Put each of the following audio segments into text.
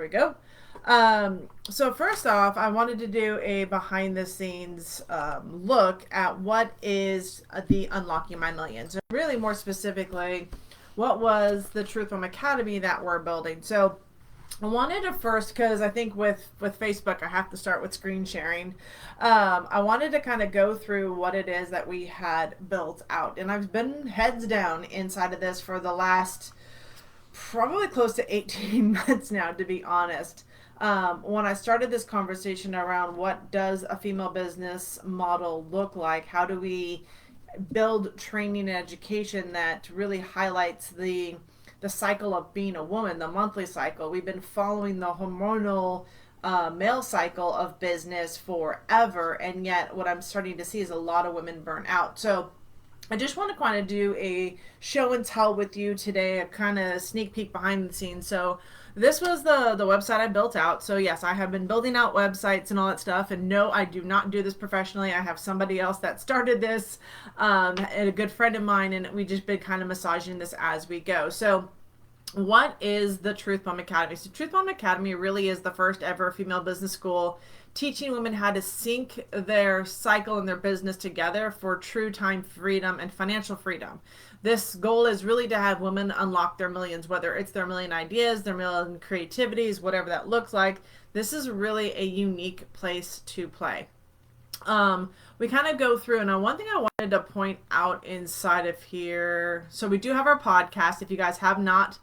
we go. So first off, I wanted to do a behind the scenes look at what is the Unlocking My Millions. And really more specifically, what was the Truth Home Academy that we're building. So I wanted to first, because I think with Facebook I have to start with screen sharing. I wanted to kind of go through what it is that we had built out, and I've been heads down inside of this for the last probably close to 18 months now, to be honest. When I started this conversation around what does a female business model look like, how do we build training and education that really highlights the cycle of being a woman, the monthly cycle. We've been following the hormonal male cycle of business forever, and yet what I'm starting to see is a lot of women burn out. So I just want to kind of do a show and tell with you today, a kind of sneak peek behind the scenes. So this was the website I built out. So yes, I have been building out websites and all that stuff. And no, I do not do this professionally. I have somebody else that started this, and a good friend of mine, and we just been kind of massaging this as we go. So what is the Truth Bomb Academy? So Truth Bomb Academy really is the first ever female business school teaching women how to sync their cycle and their business together for true time freedom and financial freedom. This goal is really to have women unlock their millions, whether it's their million ideas, their million creativities, whatever that looks like. This is really a unique place to play. We kind of go through, and one thing I wanted to point out inside of here, so we do have our podcast. If you guys have not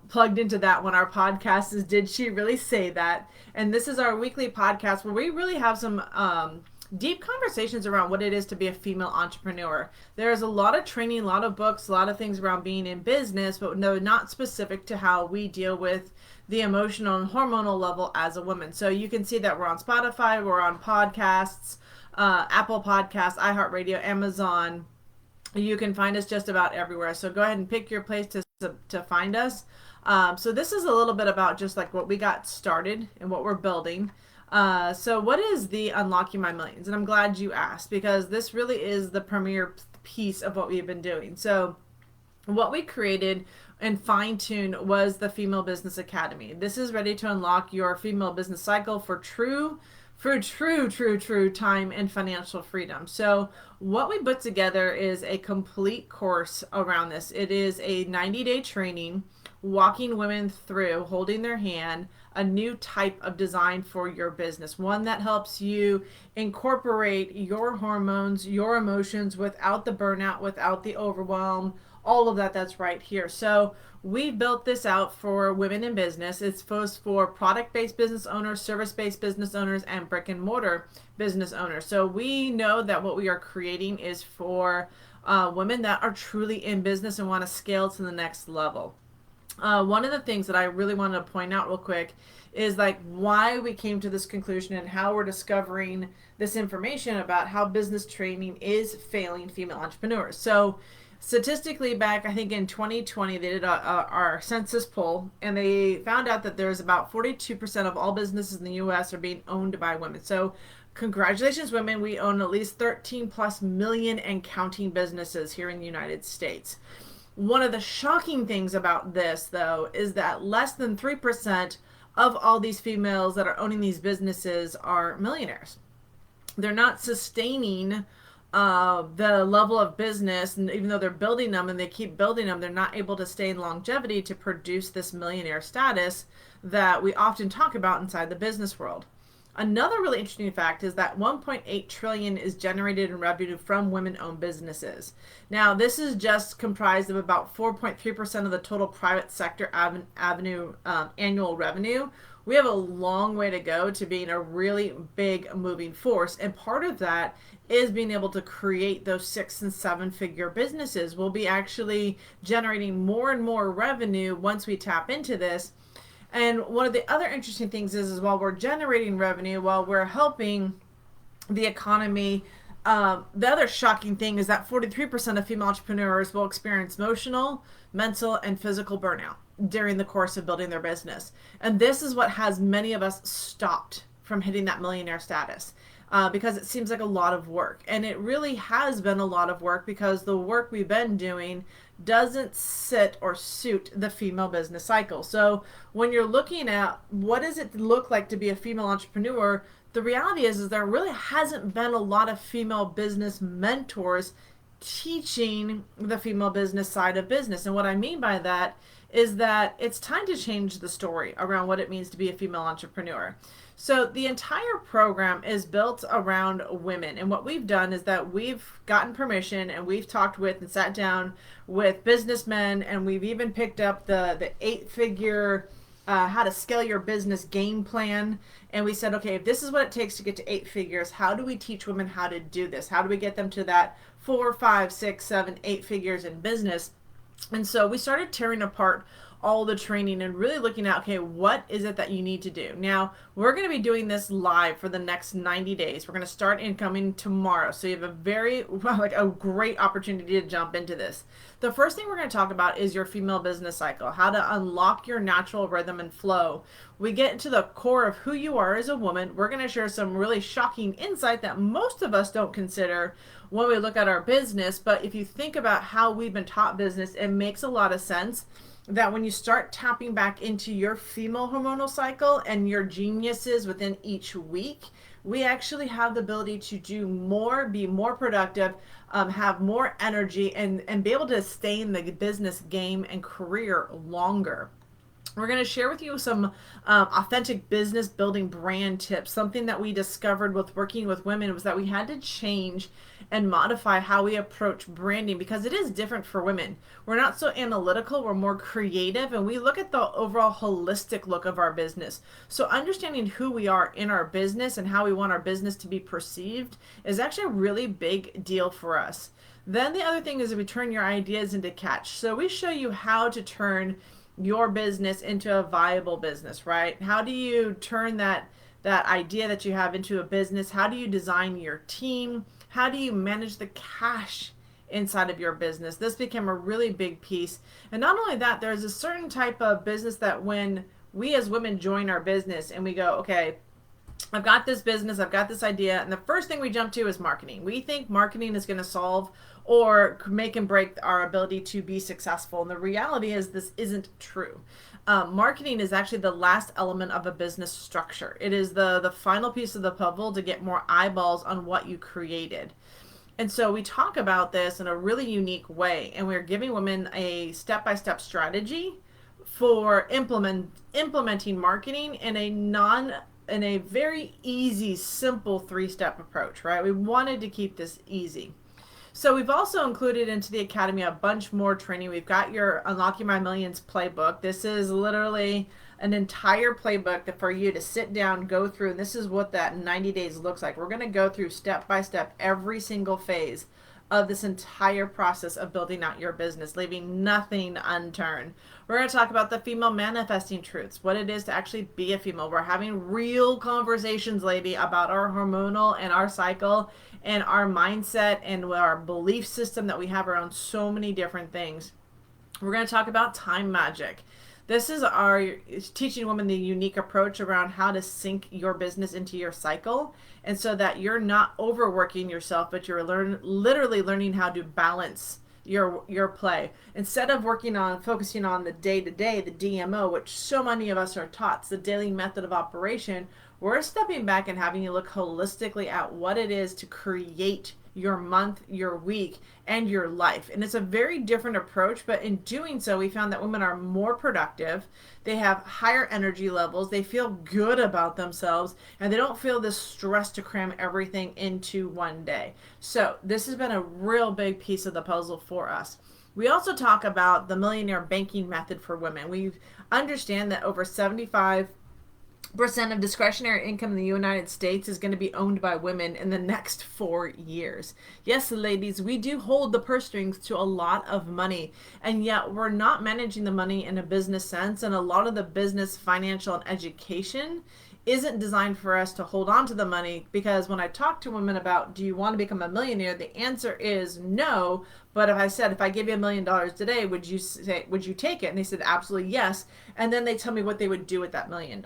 plugged into that one, our podcast is Did She Really Say That? And this is our weekly podcast where we really have some deep conversations around what it is to be a female entrepreneur. There's a lot of training, a lot of books, a lot of things around being in business, but no, not specific to how we deal with the emotional and hormonal level as a woman. So you can see that we're on Spotify, we're on podcasts, Apple Podcasts, iHeartRadio, Amazon. You can find us just about everywhere. So go ahead and pick your place to find us. So this is a little bit about just like what we got started and what we're building. So what is the Unlocking My Millions? And I'm glad you asked, because this really is the premier piece of what we've been doing. So what we created and fine-tuned was the Female Business Academy. This is ready to unlock your female business cycle for true time and financial freedom. So what we put together is a complete course around this. It is a 90-day training, walking women through, holding their hand, a new type of design for your business, one that helps you incorporate your hormones, your emotions without the burnout, without the overwhelm, all of that's right here. So we built this out for women in business. It's both for product-based business owners, service-based business owners, and brick and mortar business owners. So we know that what we are creating is for women that are truly in business and want to scale to the next level. One of the things that I really wanted to point out real quick is like why we came to this conclusion and how we're discovering this information about how business training is failing female entrepreneurs. So statistically, back I think in 2020, they did our census poll, and they found out that there's about 42% of all businesses in the U.S. are being owned by women. So congratulations, women. We own at least 13 plus million and counting businesses here in the United States. One of the shocking things about this, though, is that less than 3% of all these females that are owning these businesses are millionaires. They're not sustaining the level of business, and even though they're building them and they keep building them, they're not able to stay in longevity to produce this millionaire status that we often talk about inside the business world. Another really interesting fact is that 1.8 trillion is generated in revenue from women-owned businesses. Now, this is just comprised of about 4.3% of the total private sector annual revenue. We have a long way to go to being a really big moving force, and part of that is being able to create those 6 and 7 figure businesses. We'll be actually generating more and more revenue once we tap into this. And one of the other interesting things is while we're generating revenue, while we're helping the economy, the other shocking thing is that 43% of female entrepreneurs will experience emotional, mental, and physical burnout during the course of building their business. And this is what has many of us stopped from hitting that millionaire status. because it seems like a lot of work. And it really has been a lot of work because the work we've been doing doesn't sit or suit the female business cycle. So when you're looking at what does it look like to be a female entrepreneur, the reality is there really hasn't been a lot of female business mentors teaching the female business side of business. And what I mean by that is that it's time to change the story around what it means to be a female entrepreneur. So the entire program is built around women. And what we've done is that we've gotten permission and we've talked with and sat down with businessmen, and we've even picked up the 8-figure how to scale your business game plan. And we said, okay, if this is what it takes to get to 8 figures, how do we teach women how to do this? How do we get them to that 4, 5, 6, 7, 8 figures in business? And so we started tearing apart all the training and really looking at, okay, what is it that you need to do? Now, we're going to be doing this live for the next 90 days. We're going to start incoming tomorrow. So you have a a great opportunity to jump into this. The first thing we're going to talk about is your female business cycle, how to unlock your natural rhythm and flow. We get into the core of who you are as a woman. We're going to share some really shocking insight that most of us don't consider when we look at our business. But if you think about how we've been taught business, it makes a lot of sense that when you start tapping back into your female hormonal cycle and your geniuses within each week, we actually have the ability to do more, be more productive, have more energy, and be able to stay in the business game and career longer. We're going to share with you some authentic business building brand tips. Something that we discovered with working with women was that we had to change and modify how we approach branding because it is different for women. We're not so analytical, we're more creative, and we look at the overall holistic look of our business. So understanding who we are in our business and how we want our business to be perceived is actually a really big deal for us. Then the other thing is we turn your ideas into cash. So we show you how to turn your business into a viable business, right? How do you turn that idea that you have into a business? How do you design your team? How do you manage the cash inside of your business? This became a really big piece. And not only that, there's a certain type of business that when we as women join our business and we go, okay, I've got this business, I've got this idea, and the first thing we jump to is marketing. We think marketing is going to solve or make and break our ability to be successful. And the reality is this isn't true. Marketing is actually the last element of a business structure. It is the final piece of the puzzle to get more eyeballs on what you created. And so we talk about this in a really unique way, and we're giving women a step-by-step strategy for implementing marketing in a very easy, simple 3-step approach, right? We wanted to keep this easy. So we've also included into the Academy a bunch more training. We've got your Unlocking My Millions playbook. This is literally an entire playbook for you to sit down, go through, and this is what that 90 days looks like. We're going to go through step by step every single phase of this entire process of building out your business, leaving nothing unturned. We're going to talk about the female manifesting truths, what it is to actually be a female. We're having real conversations, lady, about our hormonal and our cycle and our mindset and our belief system that we have around so many different things. We're going to talk about time magic. This is our teaching women the unique approach around how to sync your business into your cycle, and so that you're not overworking yourself, but you're literally learning how to balance your play. Instead of focusing on the day-to-day, the DMO, which so many of us are taught, it's the daily method of operation, we're stepping back and having you look holistically at what it is to create your month, your week, and your life. And it's a very different approach, but in doing so, we found that women are more productive, they have higher energy levels, they feel good about themselves, and they don't feel this stress to cram everything into one day. So this has been a real big piece of the puzzle for us. We also talk about the millionaire banking method for women. We understand that over 75% of discretionary income in the United States is going to be owned by women in the next 4 years. Yes, ladies, we do hold the purse strings to a lot of money, and yet we're not managing the money in a business sense, and a lot of the business, financial, and education isn't designed for us to hold on to the money, because when I talk to women about, do you want to become a millionaire, the answer is no. But if I give you $1 million today, would you take it? And they said absolutely yes. And then they tell me what they would do with that $1 million.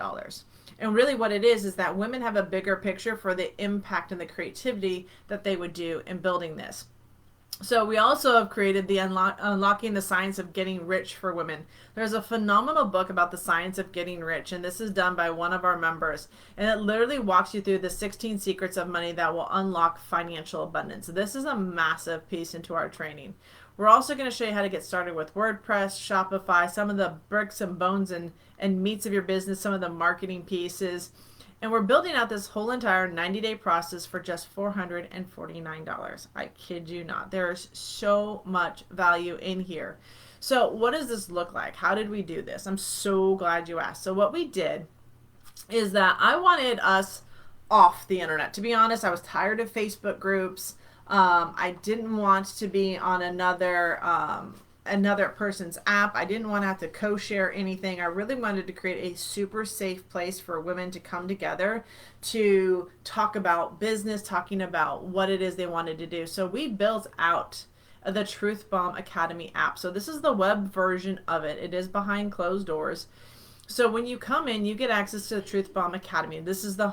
And really what it is that women have a bigger picture for the impact and the creativity that they would do in building this. So we also have created the Unlocking the Science of Getting Rich for Women. There's a phenomenal book about the science of getting rich, and this is done by one of our members. And it literally walks you through the 16 secrets of money that will unlock financial abundance. This is a massive piece into our training. We're also going to show you how to get started with WordPress, Shopify, some of the bricks and bones and meats of your business, some of the marketing pieces. And we're building out this whole entire 90-day process for just $449. I kid you not. There's so much value in here. So what does this look like? How did we do this? I'm so glad you asked. So what we did is that I wanted us off the internet. To be honest, I was tired of Facebook groups. I didn't want to be on another person's app. I didn't want to have to co-share anything. I really wanted to create a super safe place for women to come together to talk about business, talking about what it is they wanted to do. So we built out the Truth Bomb Academy app. So this is the web version of it. It is behind closed doors. So when you come in, you get access to the Truth Bomb Academy. This is the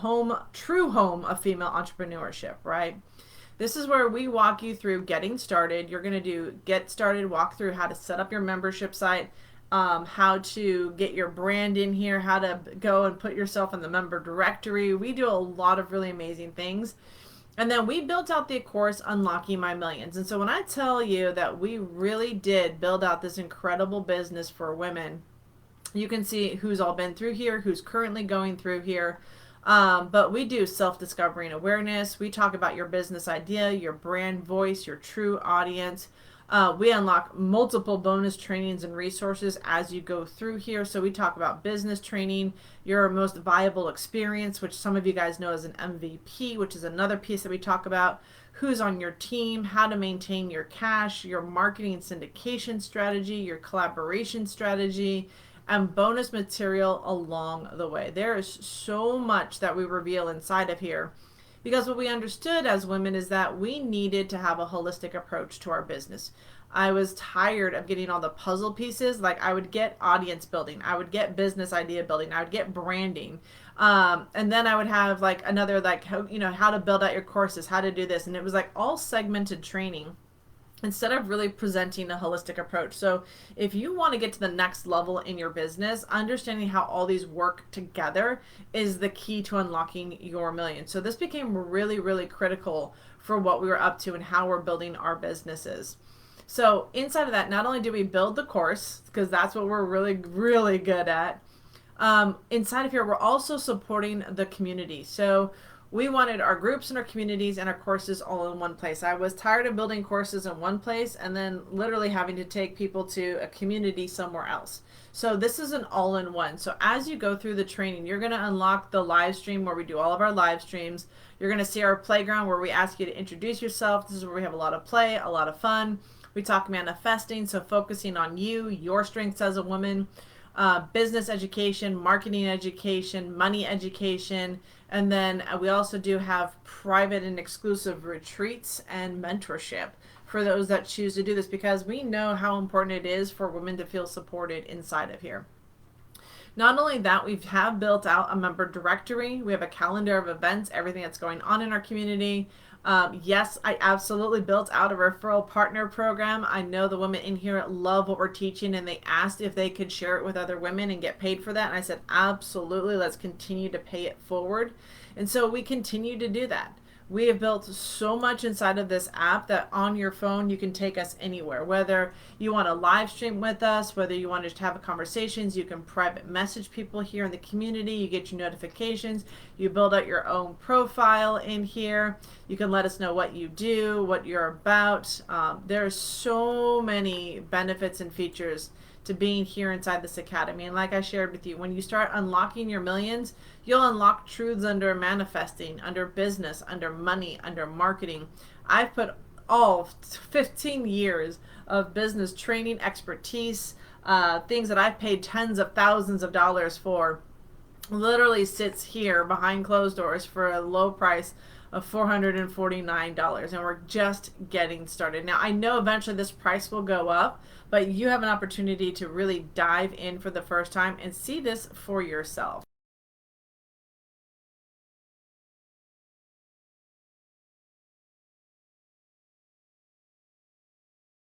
true home of female entrepreneurship, right? This is where we walk you through getting started. You're going to do get started, walk through how to set up your membership site, how to get your brand in here, how to go and put yourself in the member directory. We do a lot of really amazing things. And then we built out the course Unlocking My Millions. And so when I tell you that we really did build out this incredible business for women, you can see who's all been through here, who's currently going through here. But we do self-discovery and awareness. We talk about your business idea, your brand voice, your true audience. We unlock multiple bonus trainings and resources as you go through here. So we talk about business training, your most viable experience, which some of you guys know as an MVP, which is another piece that we talk about. Who's on your team, how to maintain your cash, your marketing and syndication strategy, your collaboration strategy, and bonus material along the way. There is so much that we reveal inside of here, because what we understood as women is that we needed to have a holistic approach to our business. I was tired of getting all the puzzle pieces. Like I would get audience building, I would get business idea building, I would get branding, and then I would have like another like how to build out your courses, how to do this, and it was like all segmented training instead of really presenting a holistic approach. So if you want to get to the next level in your business, understanding how all these work together is the key to unlocking your million. So this became really, really critical for what we were up to and how we're building our businesses. So inside of that, not only do we build the course, because that's what we're really, really good at, inside of here, we're also supporting the community. So we wanted our groups and our communities and our courses all in one place. I was tired of building courses in one place and then literally having to take people to a community somewhere else. So this is an all-in-one. So as you go through the training, you're going to unlock the live stream where we do all of our live streams. You're going to see our playground where we ask you to introduce yourself. This is where we have a lot of play, a lot of fun. We talk manifesting, so focusing on you, your strengths as a woman, business education, marketing education, money education, and then we also do have private and exclusive retreats and mentorship for those that choose to do this, because we know how important it is for women to feel supported inside of here. Not only that, we have built out a member directory. We have a calendar of events, everything that's going on in our community. Yes, I absolutely built out a referral partner program. I know the women in here love what we're teaching, and they asked if they could share it with other women and get paid for that. And I said, absolutely, let's continue to pay it forward. And so we continue to do that. We have built so much inside of this app that on your phone you can take us anywhere. Whether you want to live stream with us, whether you want to just have conversations, you can private message people here in the community. You get your notifications. You build out your own profile in here. You can let us know what you do, what you're about. There are so many benefits and features to being here inside this academy. And like I shared with you, when you start unlocking your millions, you'll unlock truths under manifesting, under business, under money, under marketing. I've put all 15 years of business training expertise, things that I've paid tens of thousands of dollars for, literally sits here behind closed doors for a low price of $449, and we're just getting started. Now, I know eventually this price will go up, but you have an opportunity to really dive in for the first time and see this for yourself.